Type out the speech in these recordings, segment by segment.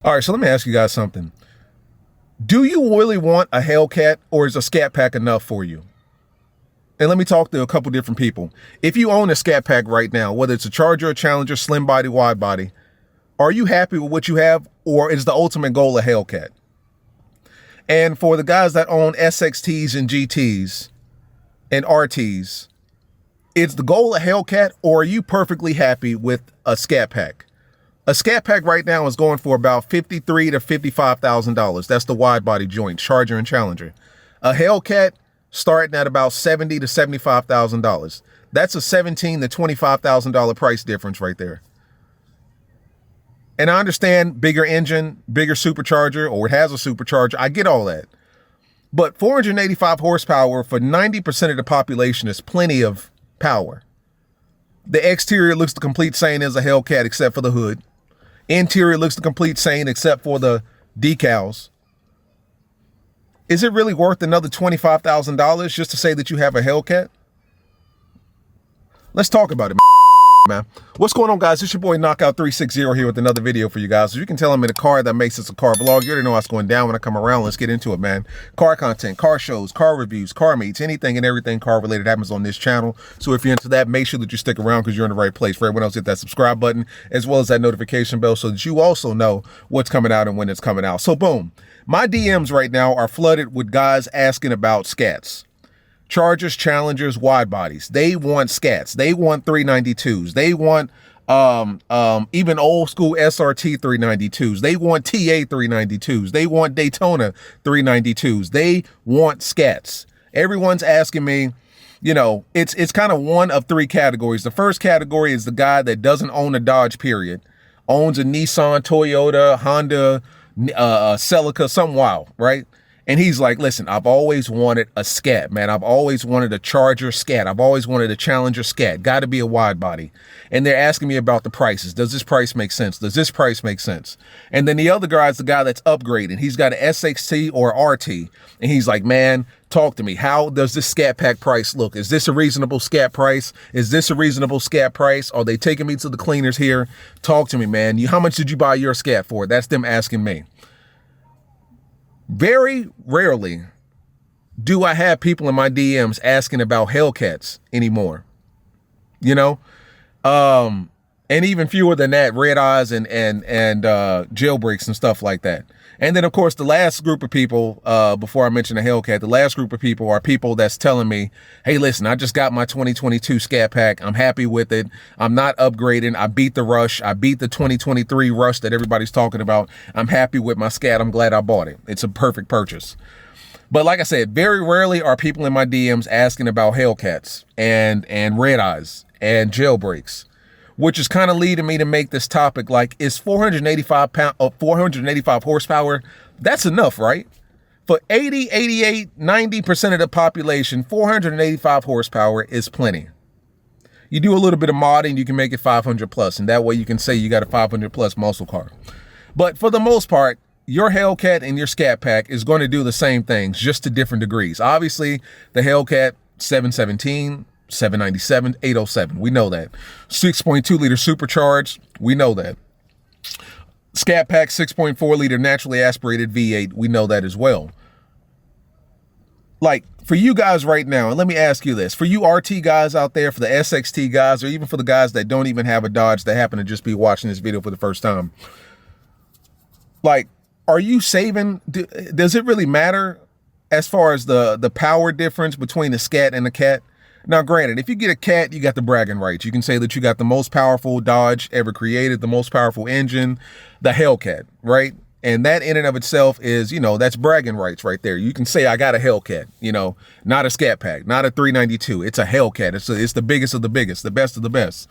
All right, so let me ask you guys something. Do you really want a Hellcat, or is a ScatPack enough for you? And let me talk to a couple different people. If you own a ScatPack right now, whether it's a Charger, a Challenger, slim body, wide body, are you happy with what you have, or is the ultimate goal a Hellcat? And for the guys that own SXTs and GTs and RTs, is the goal a Hellcat, or are you perfectly happy with a ScatPack? A ScatPack right now is going for about $53,000 to $55,000. That's the wide body joint, Charger and Challenger. A Hellcat starting at about $70,000 to $75,000. That's a $17,000 to $25,000 price difference right there. And I understand bigger engine, bigger supercharger, or it has a supercharger. I get all that. But 485 horsepower for 90% of the population is plenty of power. The exterior looks the complete same as a Hellcat except for the hood. Interior looks the complete same except for the decals. Is it really worth another $25,000 just to say that you have a Hellcat? Let's talk about it, man. What's going on, guys? It's your boy Knockout 360 here with another video for you guys. As you can tell, I'm in a car that makes this a car vlog. You already know what's going down when I come around. Let's get into it, man. Car content, car shows, car reviews, car meets, anything and everything car related happens on this channel. So if you're into that, make sure that you stick around because you're in the right place. For everyone else, hit that subscribe button as well as that notification bell so that you also know what's coming out and when it's coming out. So boom, my DMs right now are flooded with guys asking about scats. Chargers, Challengers, wide bodies. They want scats. They want 392s. They want even old school SRT 392s. They want TA 392s. They want Daytona 392s. They want scats. Everyone's asking me, you know, it's kind of one of three categories. The first category is the guy that doesn't own a Dodge, period. Owns a Nissan, Toyota, Honda, Celica, something wild, right? And he's like, listen, I've always wanted a scat, man. I've always wanted a Charger scat. I've always wanted a Challenger scat. Got to be a wide body. And they're asking me about the prices. Does this price make sense? Does this price make sense? And then the other guy is the guy that's upgrading. He's got an SXT or RT. And he's like, man, talk to me. How does this ScatPack price look? Is this a reasonable scat price? Is this a reasonable scat price? Are they taking me to the cleaners here? Talk to me, man. How much did you buy your scat for? That's them asking me. Very rarely do I have people in my DMs asking about Hellcats anymore, you know, and even fewer than that, red eyes and jailbreaks and stuff like that. And then, of course, the last group of people, before I mention the Hellcat, the last group of people are people that's telling me, hey, listen, I just got my 2022 ScatPack. I'm happy with it. I'm not upgrading. I beat the rush. I beat the 2023 rush that everybody's talking about. I'm happy with my Scat. I'm glad I bought it. It's a perfect purchase. But like I said, very rarely are people in my DMs asking about Hellcats and red eyes and jailbreaks, which is kind of leading me to make this topic like, is 485 horsepower, that's enough, right? For 80, 88, 90% of the population, 485 horsepower is plenty. You do a little bit of modding, you can make it 500 plus, and that way you can say you got a 500 plus muscle car. But for the most part, your Hellcat and your ScatPack is going to do the same things, just to different degrees. Obviously, the Hellcat 717, 797, 807. We know that. 6.2 liter supercharged. We know that. ScatPack 6.4 liter naturally aspirated V8. We know that as well. Like, for you guys right now, and let me ask you this, for you RT guys out there, for the SXT guys, or even for the guys that don't even have a Dodge that happen to just be watching this video for the first time, like, are you saving? Does it really matter as far as the power difference between the Scat and the Cat? Now, granted, if you get a Cat, you got the bragging rights. You can say that you got the most powerful Dodge ever created, the most powerful engine, the Hellcat, right? And that in and of itself is, you know, that's bragging rights right there. You can say, I got a Hellcat, you know, not a ScatPack, not a 392. It's a Hellcat. It's the biggest of the biggest, the best of the best.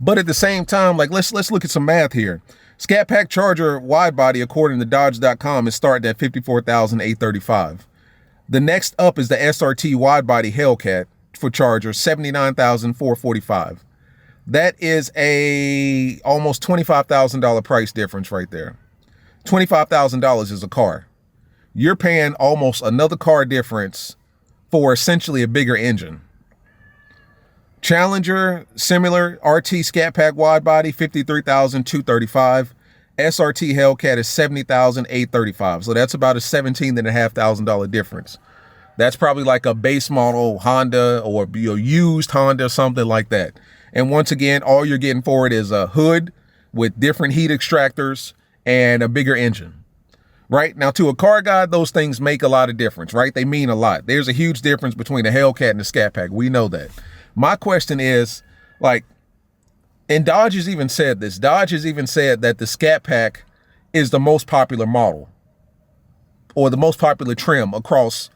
But at the same time, like, let's look at some math here. ScatPack Charger wide body, according to Dodge.com, is starting at $54,835. The next up is the SRT wide body Hellcat for Charger, $79,445. That is a almost $25,000 price difference right there. $25,000 is a car. You're paying almost another car difference for essentially a bigger engine. Challenger, similar RT ScatPack wide body, $53,235. SRT Hellcat is $70,835. So that's about a $17,500 difference. That's probably like a base model Honda or used Honda, something like that. And once again, all you're getting for it is a hood with different heat extractors and a bigger engine. Right? Now, to a car guy, those things make a lot of difference, right? They mean a lot. There's a huge difference between a Hellcat and a ScatPack. We know that. My question is, like, and Dodge has even said this. Dodge has even said that the ScatPack is the most popular model or the most popular trim across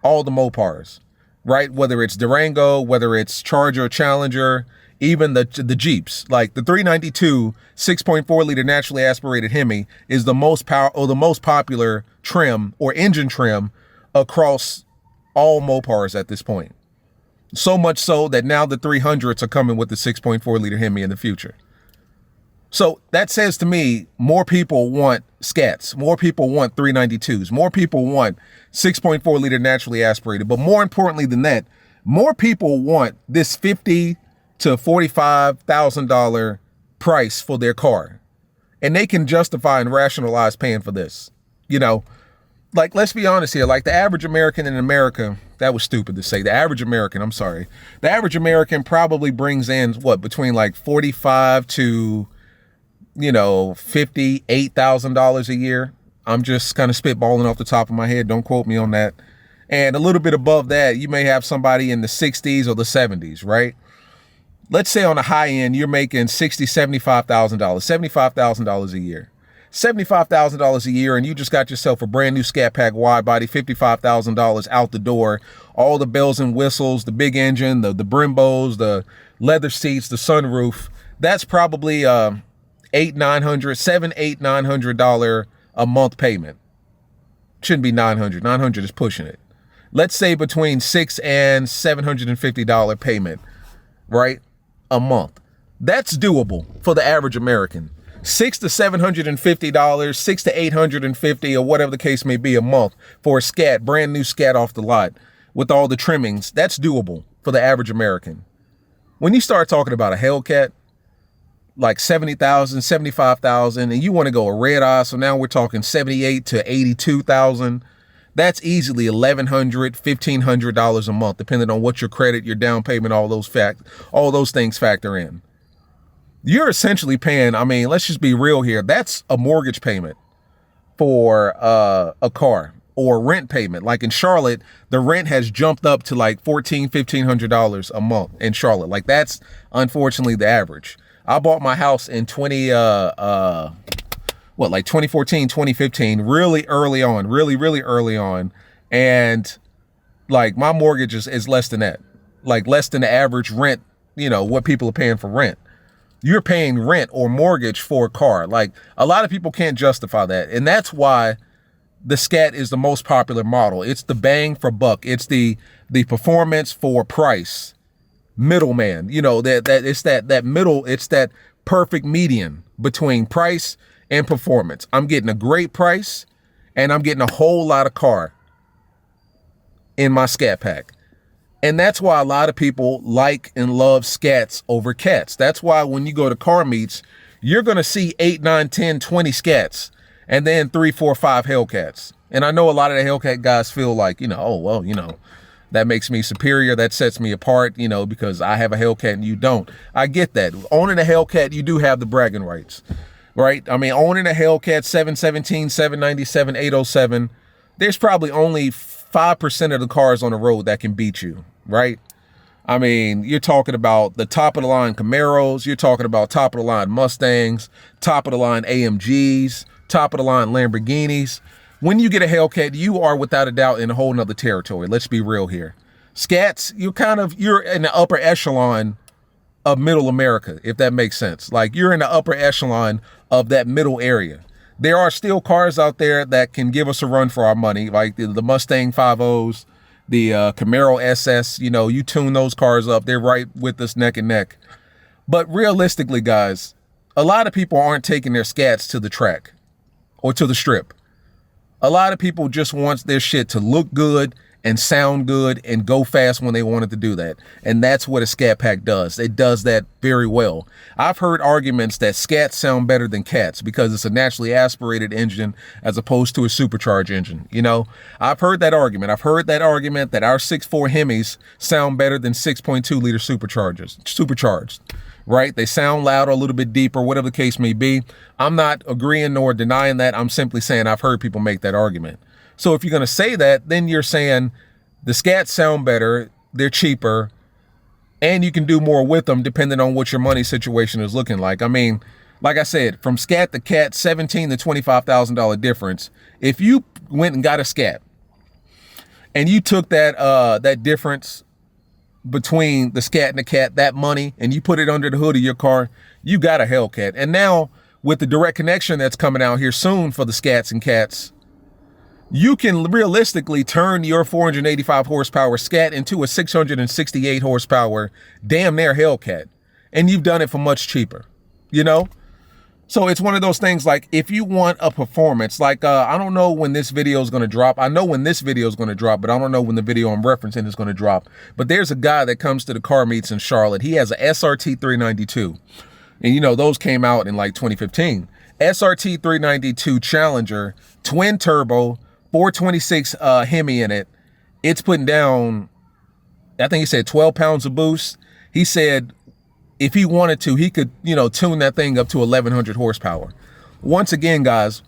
all the Mopars, right? Whether it's Durango, whether it's Charger, Challenger, even the Jeeps. Like the 392 6.4 liter naturally aspirated Hemi is the most popular trim or engine trim across all Mopars at this point. So much so that now the 300s are coming with the 6.4 liter Hemi in the future. So that says to me, more people want Scats, more people want 392s, more people want 6.4 liter naturally aspirated. But more importantly than that, more people want this $50,000 to $45,000 price for their car. And they can justify and rationalize paying for this. You know, like, let's be honest here, like the average American in America, that was stupid to say. The average American, I'm sorry. The average American probably brings in what, between like $45,000 to, $58,000 a year. I'm just kind of spitballing off the top of my head. Don't quote me on that. And a little bit above that, you may have somebody in the 60s or the 70s, right? Let's say on the high end, you're making $60,000, $75,000, $75,000 a year. $75,000 a year, and you just got yourself a brand new ScatPack wide body, $55,000 out the door, all the bells and whistles, the big engine, the Brembos, the leather seats, the sunroof. That's probably $900 a month payment. Shouldn't be $900. $900 is pushing it. Let's say between $600 and $750 payment, right, a month. That's doable for the average American. $600 to $750, $600 to $850, or whatever the case may be a month for a Scat, brand new Scat off the lot with all the trimmings. That's doable for the average American. When you start talking about a Hellcat, like $70,000, $75,000, and you want to go a red eye, so now we're talking $78,000 to $82,000. That's easily $1,100, $1,500 a month, depending on what your credit, your down payment, all those things factor in. You're essentially paying, I mean, let's just be real here. That's a mortgage payment for a car, or rent payment. Like in Charlotte, the rent has jumped up to like $1,400, $1,500 a month in Charlotte. Like that's unfortunately the average. I bought my house in 2014, 2015, really early on, really early on. And like my mortgage is less than that, like less than the average rent, what people are paying for rent. You're paying rent or mortgage for a car. Like a lot of people can't justify that. And that's why the Scat is the most popular model. It's the bang for buck. It's the performance for price middleman. It's that middle, it's that perfect median between price and performance. I'm getting a great price and I'm getting a whole lot of car in my ScatPack. And that's why a lot of people like and love Scats over Cats. That's why when you go to car meets, you're going to see 8, 9, 10, 20 Scats and then 3, 4, 5 Hellcats. And I know a lot of the Hellcat guys feel like, that makes me superior. That sets me apart, because I have a Hellcat and you don't. I get that. Owning a Hellcat, you do have the bragging rights, right? I mean, owning a Hellcat 717, 797, 807, there's probably only 5% of the cars on the road that can beat you, right? I mean, you're talking about the top of the line Camaros, you're talking about top of the line Mustangs, top of the line AMGs, top of the line Lamborghinis. When you get a Hellcat, you are without a doubt in a whole nother territory. Let's be real here. Scats, you're in the upper echelon of middle America, if that makes sense. Like you're in the upper echelon of that middle area. There are still cars out there that can give us a run for our money, like the Mustang 5.0s, the Camaro SS. You tune those cars up, they're right with us neck and neck. But realistically, guys, a lot of people aren't taking their Scats to the track or to the strip. A lot of people just want their shit to look good and sound good and go fast when they wanted to do that. And that's what a ScatPack does. It does that very well. I've heard arguments that Scats sound better than Cats because it's a naturally aspirated engine as opposed to a supercharged engine. You know, I've heard that argument. I've heard that argument that our 6.4 Hemis sound better than 6.2 liter supercharged, right? They sound louder, a little bit deeper, whatever the case may be. I'm not agreeing nor denying that. I'm simply saying I've heard people make that argument. So if you're going to say that, then you're saying the Scats sound better, they're cheaper, and you can do more with them depending on what your money situation is looking like. I mean, like I said, from Scat to Cat, $17,000 to $25,000 difference. If you went and got a Scat and you took that difference between the Scat and the Cat, that money, and you put it under the hood of your car, you got a Hellcat. And now with the direct connection that's coming out here soon for the Scats and Cats, you can realistically turn your 485 horsepower Scat into a 668 horsepower damn near Hellcat. And you've done it for much cheaper, you know? So it's one of those things, like, if you want a performance, like, I don't know when this video is going to drop. I know when this video is going to drop, but I don't know when the video I'm referencing is going to drop. But there's a guy that comes to the car meets in Charlotte. He has a SRT 392. And, you know, those came out in like 2015. SRT 392 Challenger, twin turbo, 426 Hemi in it. It's putting down, I think he said 12 pounds of boost. He said if he wanted to, he could, you know, tune that thing up to 1100 horsepower. Once again, guys,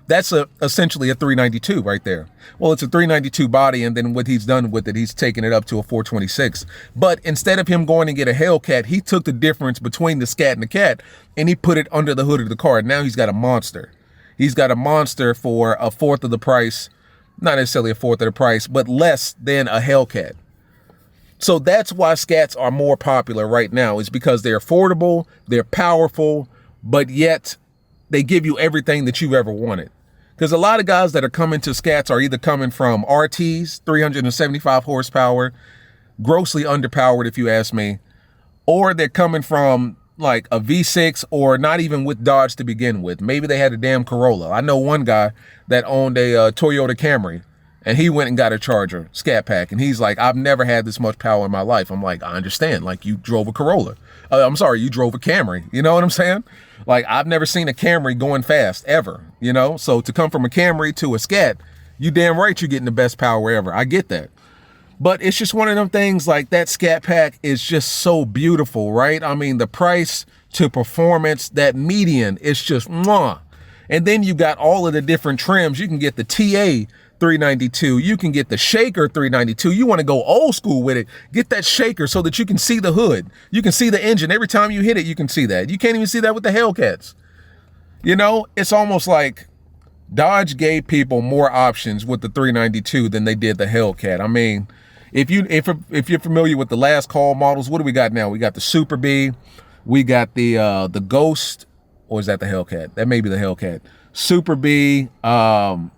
that's essentially a 392 right there. Well, it's a 392 body, and then what he's done with it, he's taken it up to a 426. But instead of him going and get a Hellcat, he took the difference between the Scat and the Cat and he put it under the hood of the car. Now he's got a monster. He's got a monster for a fourth of the price, not necessarily a fourth of the price, but less than a Hellcat. So that's why Scats are more popular right now, is because they're affordable, they're powerful, but yet they give you everything that you've ever wanted. Because a lot of guys that are coming to Scats are either coming from RTs, 375 horsepower, grossly underpowered if you ask me, or they're coming from like a V6 or not even with Dodge to begin with. Maybe they had a damn Corolla. I know one guy that owned a Toyota Camry, and he went and got a Charger ScatPack, and he's like, I've never had this much power in my life. I'm like, I understand. Like, you drove a Corolla. I'm sorry, you drove a Camry. You know what I'm saying? Like, I've never seen a Camry going fast ever, you know? So to come from a Camry to a Scat, you damn right you're getting the best power ever. I get that. But it's just one of them things, like, that ScatPack is just so beautiful, right? I mean, the price to performance, that median, is just mwah. And then you got all of the different trims. You can get the TA 392. You can get the Shaker 392. You want to go old school with it, get that Shaker so that you can see the hood. You can see the engine. Every time you hit it, you can see that. You can't even see that with the Hellcats. You know, it's almost like Dodge gave people more options with the 392 than they did the Hellcat. I mean, if you're familiar with the last call models, what do we got now? We got the Super B, we got the Ghost, or is that the Hellcat? That may be the Hellcat. Super B, oh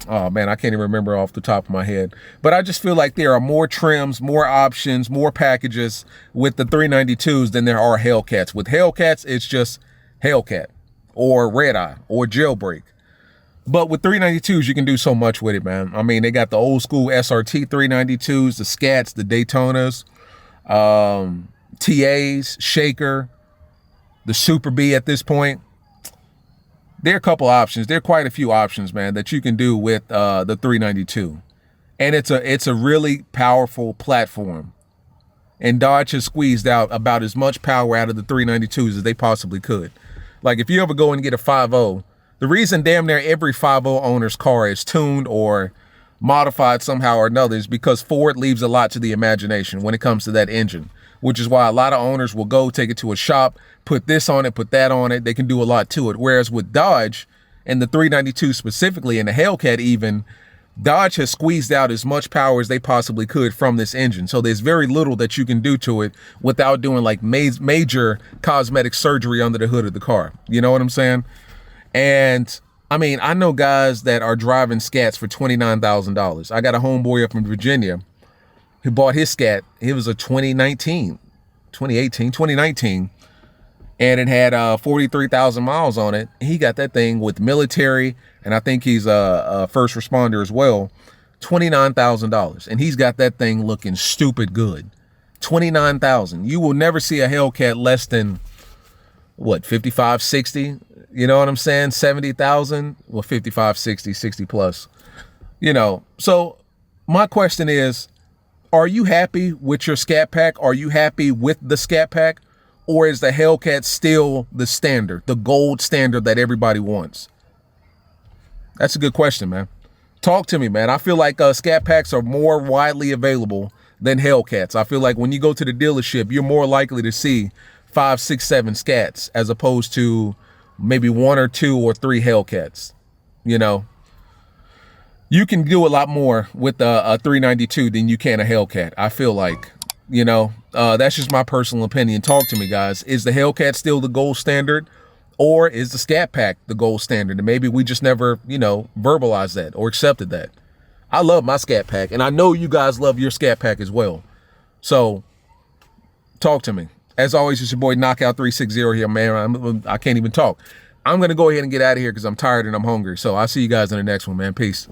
man, I can't even remember off the top of my head. But I just feel like there are more trims, more options, more packages with the 392s than there are Hellcats. With Hellcats, it's just Hellcat or Red Eye or Jailbreak. But with 392s, you can do so much with it, man. I mean, they got the old school SRT 392s, the Scats, the Daytonas, TAs, Shaker, the Super B at this point. There are a couple options. There are quite a few options, man, that you can do with the 392. And it's a really powerful platform. And Dodge has squeezed out about as much power out of the 392s as they possibly could. Like, if you ever go and get a 5.0, the reason damn near every 5.0 owner's car is tuned or modified somehow or another is because Ford leaves a lot to the imagination when it comes to that engine, which is why a lot of owners will go take it to a shop, put this on it, put that on it. They can do a lot to it. Whereas with Dodge and the 392 specifically, and the Hellcat even, Dodge has squeezed out as much power as they possibly could from this engine. So there's very little that you can do to it without doing like major cosmetic surgery under the hood of the car. You know what I'm saying? And I mean, I know guys that are driving Scats for $29,000. I got a homeboy up in Virginia who bought his Scat. It was a 2019, and it had 43,000 miles on it. He got that thing with military, and I think he's a first responder as well, $29,000. And he's got that thing looking stupid good. $29,000. You will never see a Hellcat less than, what, 55, 60? You know what I'm saying? 70,000? Well, 55, 60, 60 plus. You know, so my question is, are you happy with your ScatPack? Are you happy with the ScatPack? Or is the Hellcat still the standard, the gold standard that everybody wants? That's a good question, man. Talk to me, man. I feel like ScatPacks are more widely available than Hellcats. I feel like when you go to the dealership, you're more likely to see 5, 6, 7 Scats as opposed to maybe 1 or 2 or 3 Hellcats. You know, you can do a lot more with a 392 than you can a Hellcat. I feel like, you know, that's just my personal opinion. Talk to me, guys. Is the Hellcat still the gold standard, or is the ScatPack the gold standard? And maybe we just never, you know, verbalized that or accepted that. I love my ScatPack, and I know you guys love your ScatPack as well. So talk to me. As always, it's your boy Knockout 360 here, man. I can't even talk. I'm going to go ahead and get out of here because I'm tired and I'm hungry. So I'll see you guys in the next one, man. Peace.